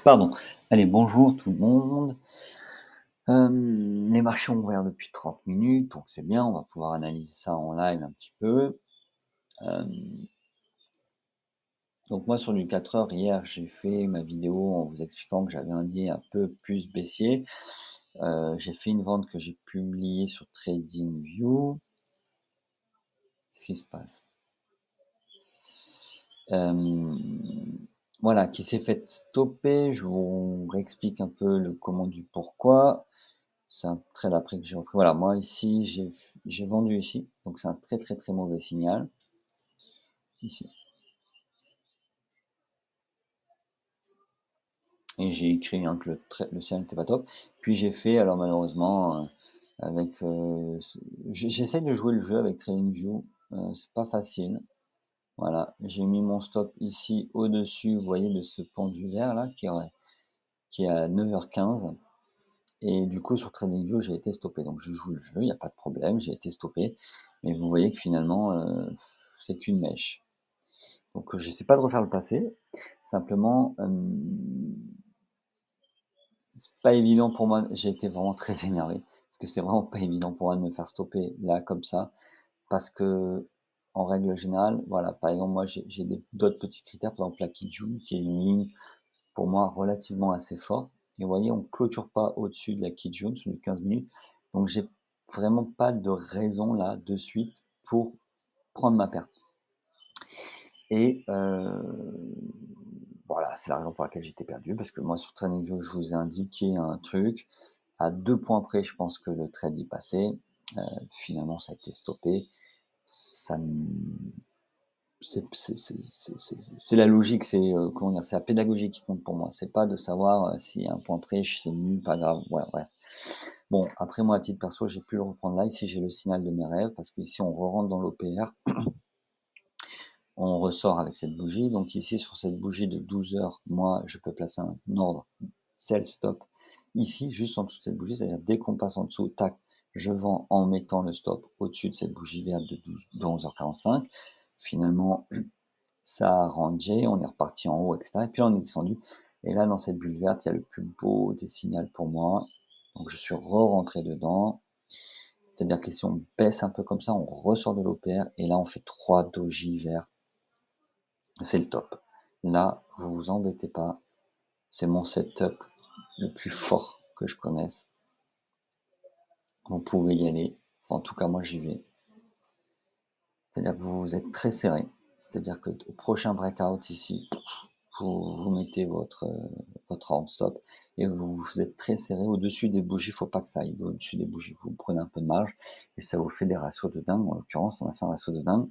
Pardon. Allez, bonjour tout le monde. Les marchés ont ouvert depuis 30 minutes, donc c'est bien, on va pouvoir analyser ça en live un petit peu. Hem, donc moi sur du 4 heures, hier, j'ai fait ma vidéo en vous expliquant que j'avais un biais un peu plus baissier. J'ai fait une vente que j'ai publiée sur TradingView. Qu'est-ce qui se passe? Voilà, qui s'est fait stopper. Je vous réexplique un peu le comment du pourquoi. C'est un trade après que j'ai repris. Voilà, moi ici, j'ai vendu ici, donc c'est un très, très, très mauvais signal, ici. Et j'ai écrit, hein, que le signal n'était pas top. Puis j'ai fait, alors malheureusement, avec, j'essaie de jouer le jeu avec TradingView, c'est pas facile. Voilà, j'ai mis mon stop ici au-dessus, vous voyez, de ce pendu vert là, qui est à 9h15. Et du coup, sur TradingView, j'ai été stoppé. Donc je joue le jeu, il n'y a pas de problème, j'ai été stoppé. Mais vous voyez que finalement, c'est qu'une mèche. Donc je j'essaie pas de refaire le passé. Simplement, c'est pas évident pour moi. J'ai été vraiment très énervé parce que c'est vraiment pas évident pour moi de me faire stopper là comme ça. Parce que en règle générale, voilà, par exemple, moi j'ai d'autres petits critères, par exemple la Kijun, qui est une ligne pour moi relativement assez forte. Et vous voyez, on clôture pas au-dessus de la Kijun sur les 15 minutes. Donc j'ai vraiment pas de raison là de suite pour prendre ma perte. Et voilà, c'est la raison pour laquelle j'étais perdu, parce que moi sur TradingView, je vous ai indiqué un truc. À 2 points près, je pense que le trade y passait. Finalement, ça a été stoppé. Ça me c'est la logique, comment dire? C'est la pédagogie qui compte pour moi. C'est pas de savoir, si à un point près, c'est nul, pas grave, ouais, bref. Bon, après moi, à titre perso, j'ai pu le reprendre là. Ici, j'ai le signal de mes rêves parce qu'ici, on re-rentre dans l'OPR. On ressort avec cette bougie. Donc ici, sur cette bougie de 12 heures, moi, je peux placer un ordre sell stop ici, juste en dessous de cette bougie. C'est-à-dire, dès qu'on passe en dessous, tac, je vends en mettant le stop au-dessus de cette bougie verte de 11h45. Finalement, ça a rangé, on est reparti en haut, etc. Et puis on est descendu. Et là, dans cette bulle verte, il y a le plus beau des signaux pour moi. Donc je suis re-rentré dedans. C'est-à-dire que si on baisse un peu comme ça, on ressort de l'OPR. Et là, on fait 3 doji verts. C'est le top. Là, vous vous embêtez pas. C'est mon setup le plus fort que je connaisse. Vous pouvez y aller. En tout cas, moi, j'y vais. C'est-à-dire que vous êtes très serré. C'est-à-dire que au prochain breakout ici, vous mettez votre round stop et vous êtes très serré au-dessus des bougies. Il ne faut pas que ça aille au-dessus des bougies. Vous prenez un peu de marge et ça vous fait des ratios de dingue. En l'occurrence, on a fait un ratio de dingue.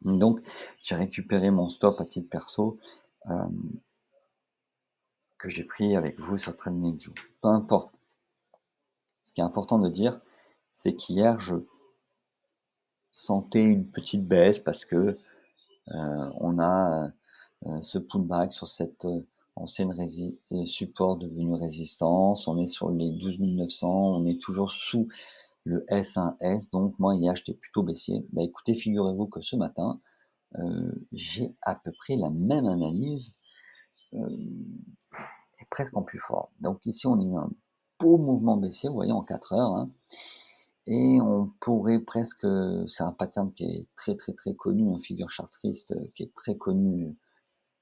Donc, j'ai récupéré mon stop à titre perso. Euh, que j'ai pris avec vous sur TradingView. Peu importe. Ce qui est important de dire, c'est qu'hier, je sentais une petite baisse parce que on a ce pullback sur cette ancienne support devenu résistance. On est sur les 12 900, on est toujours sous le S1S. Donc moi, hier, j'étais plutôt baissier. Bah écoutez, figurez-vous que ce matin, j'ai à peu près la même analyse. Et presque en plus fort. Donc ici, on a eu un beau mouvement baissier, vous voyez, en 4 heures. Hein, et on pourrait presque, c'est un pattern qui est très très très connu, une figure chartriste qui est très connue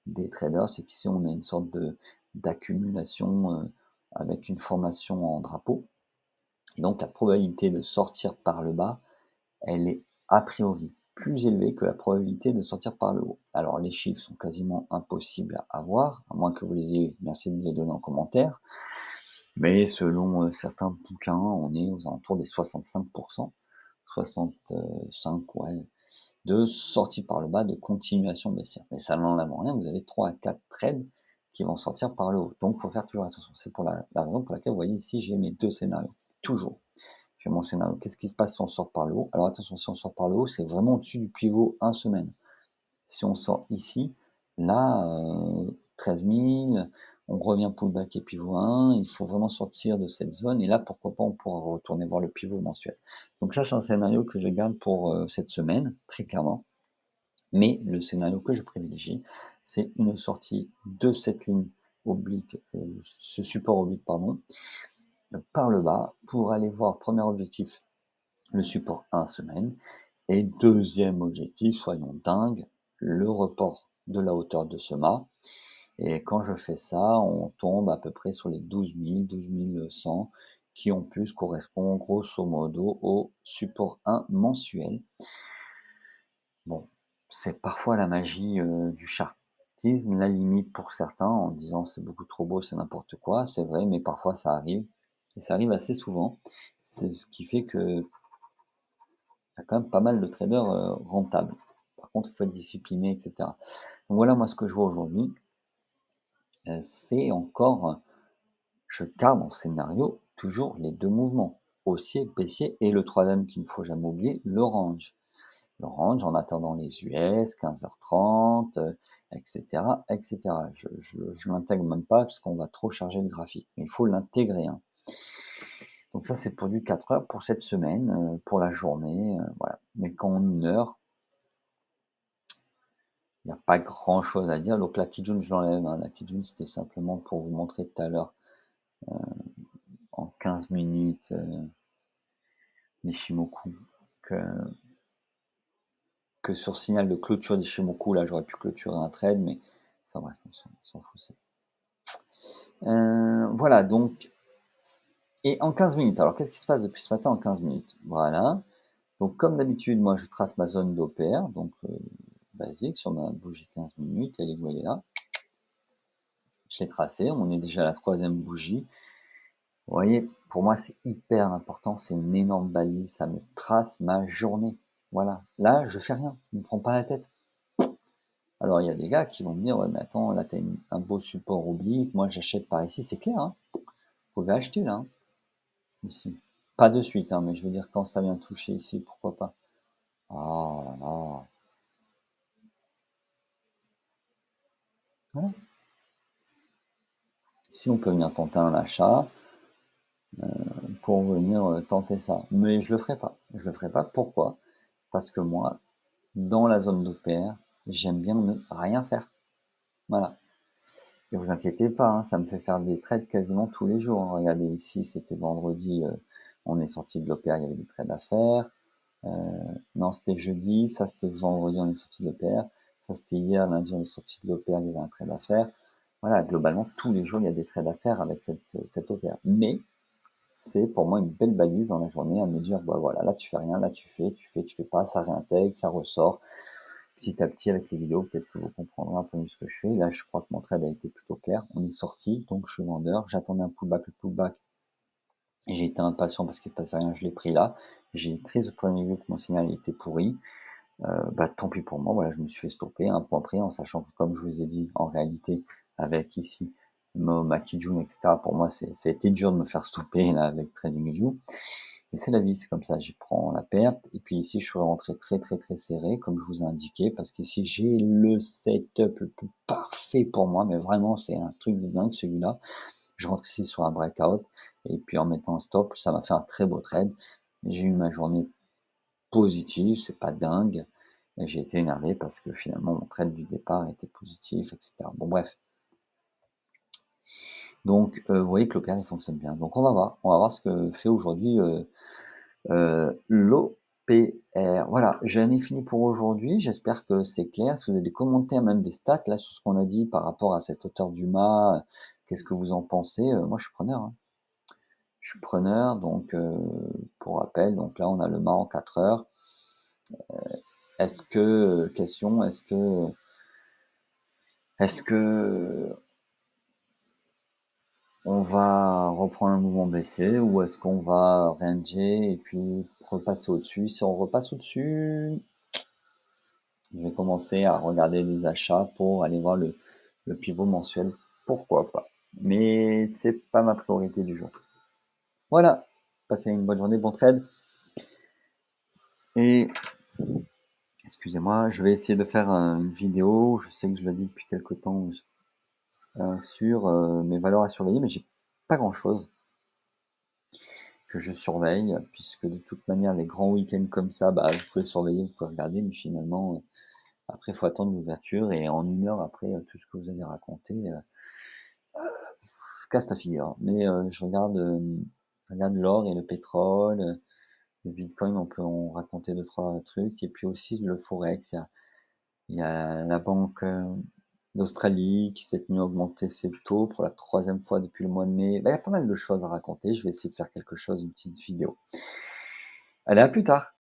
des traders, c'est qu'ici on a une sorte de d'accumulation avec une formation en drapeau. Et donc la probabilité de sortir par le bas, elle est a priori plus élevée que la probabilité de sortir par le haut. Alors les chiffres sont quasiment impossibles à avoir, à moins que vous les ayez, merci de me les donner en commentaire. Mais selon certains bouquins, on est aux alentours des 65%, 65, ouais, de sortie par le bas, de continuation baissière. Mais ça n'enlève rien, vous avez 3 à 4 trades qui vont sortir par le haut. Donc il faut faire toujours attention. C'est pour la raison pour laquelle vous voyez ici, j'ai mes deux scénarios. Toujours. J'ai mon scénario. Qu'est-ce qui se passe si on sort par le haut? Alors attention, si on sort par le haut, c'est vraiment au-dessus du pivot 1 semaine. Si on sort ici, là, 13 000, on revient pullback et pivot 1, il faut vraiment sortir de cette zone et là, pourquoi pas, on pourra retourner voir le pivot mensuel. Donc ça, c'est un scénario que je garde pour cette semaine, très clairement. Mais le scénario que je privilégie, c'est une sortie de cette ligne oblique, ce support oblique, pardon, par le bas pour aller voir, premier objectif, le support 1 semaine et deuxième objectif, soyons dingues, le report de la hauteur de ce mât. Et quand je fais ça, on tombe à peu près sur les 12 000, 12 100 qui en plus correspond grosso modo au support 1 mensuel. Bon, c'est parfois la magie du chartisme, la limite pour certains en disant c'est beaucoup trop beau, c'est n'importe quoi, c'est vrai, mais parfois ça arrive, et ça arrive assez souvent. C'est ce qui fait que y a quand même pas mal de traders rentables. Par contre, il faut être discipliné, etc. Donc voilà, moi ce que je vois aujourd'hui, c'est encore, je garde en scénario toujours les deux mouvements, haussier, baissier, et le troisième qu'il ne faut jamais oublier, le range. Le range en attendant les US, 15h30, etc., etc. Je l'intègre même pas parce qu'on va trop charger le graphique. Mais il faut l'intégrer, hein. Donc ça, c'est pour du 4 heures pour cette semaine, pour la journée, voilà. Mais qu'en 1 heure, il n'y a pas grand-chose à dire. Donc la Kijun, je l'enlève, hein. La Kijun, c'était simplement pour vous montrer tout à l'heure, en 15 minutes, Nishimoku, que sur signal de clôture d'Ishimoku, là, j'aurais pu clôturer un trade, mais enfin bref, on s'en fout. Voilà, donc, et en 15 minutes, alors qu'est-ce qui se passe depuis ce matin en 15 minutes? Voilà, donc comme d'habitude, moi je trace ma zone d'OPR, donc basique, sur ma bougie 15 minutes, elle est où, elle est là. Je l'ai tracée, on est déjà à la troisième bougie. Vous voyez, pour moi c'est hyper important, c'est une énorme balise, ça me trace ma journée. Voilà, là je fais rien, je ne me prends pas la tête. Alors il y a des gars qui vont me dire, ouais mais attends, là tu as un beau support oblique, moi j'achète par ici, c'est clair, hein. Vous pouvez acheter là, hein, ici. Pas de suite, hein, mais je veux dire quand ça vient toucher ici, pourquoi pas. Ah là là. Voilà. Ici on peut venir tenter un achat pour venir tenter ça. Mais je le ferai pas. Je le ferai pas. Pourquoi? Parce que moi, dans la zone d'OPR, j'aime bien ne rien faire. Voilà. Et vous inquiétez pas, hein, ça me fait faire des trades quasiment tous les jours, hein. Regardez ici, c'était vendredi, on est sorti de l'OPR, il y avait des trades à faire. Non, c'était jeudi, ça c'était vendredi, on est sorti de l'OPR. Ça c'était hier, lundi, on est sorti de l'OPR, il y avait un trade à faire. Voilà, globalement, tous les jours, il y a des trades à faire avec cette OPR. Mais c'est pour moi une belle balise dans la journée à me dire, bah voilà, là tu fais rien, là tu fais pas, ça réintègre, ça ressort. Petit à petit avec les vidéos, peut-être que vous comprendrez un peu mieux ce que je fais. Là, je crois que mon trade a été plutôt clair. On est sorti, donc je suis vendeur. J'attendais un pullback, le pullback. Et j'ai été impatient parce qu'il ne passait rien, je l'ai pris là. J'ai pris au trading view que mon signal était pourri. Bah tant pis pour moi, voilà, je me suis fait stopper un point près en sachant que comme je vous ai dit, en réalité, avec ici ma Kijun, etc., pour moi, ça a été dur de me faire stopper là avec TradingView. Mais c'est la vie, c'est comme ça, j'y prends la perte. Et puis ici, je suis rentré très très très serré, comme je vous ai indiqué, parce qu'ici, j'ai le setup le plus parfait pour moi, mais vraiment, c'est un truc de dingue celui-là. Je rentre ici sur un breakout, et puis en mettant un stop, ça m'a fait un très beau trade. J'ai eu ma journée positive, c'est pas dingue. Et j'ai été énervé parce que finalement, mon trade du départ était positif, etc. Bon, bref. Donc, vous voyez que l'OPR, il fonctionne bien. Donc, on va voir ce que fait aujourd'hui l'OPR. Voilà, j'en ai fini pour aujourd'hui. J'espère que c'est clair. Si vous avez des commentaires, même des stats là sur ce qu'on a dit par rapport à cette hauteur du mât, qu'est-ce que vous en pensez? Moi, je suis preneur, hein. Je suis preneur, donc pour rappel, donc là, on a le mât en 4 heures. Question, est-ce que on va reprendre un mouvement baissier ou est-ce qu'on va ranger et puis repasser au-dessus? Si on repasse au-dessus, je vais commencer à regarder les achats pour aller voir le pivot mensuel. Pourquoi pas? Mais c'est pas ma priorité du jour. Voilà. Passez une bonne journée, bon trade. Et excusez-moi, je vais essayer de faire une vidéo. Je sais que je l'ai dit depuis quelques temps sur mes valeurs à surveiller, mais j'ai pas grand-chose que je surveille, puisque de toute manière, les grands week-ends comme ça, bah, vous pouvez surveiller, vous pouvez regarder, mais finalement, Après, il faut attendre l'ouverture et en 1 heure après, tout ce que vous avez raconté, casse ta figure. Mais, je regarde l'or et le pétrole, le bitcoin, on peut en raconter deux trois trucs et puis aussi le forex. Il y a la banque, d'Australie qui s'est tenue à augmenter ses taux pour la troisième fois depuis le mois de mai. Bah, il y a pas mal de choses à raconter. Je vais essayer de faire quelque chose, une petite vidéo. Allez, à plus tard!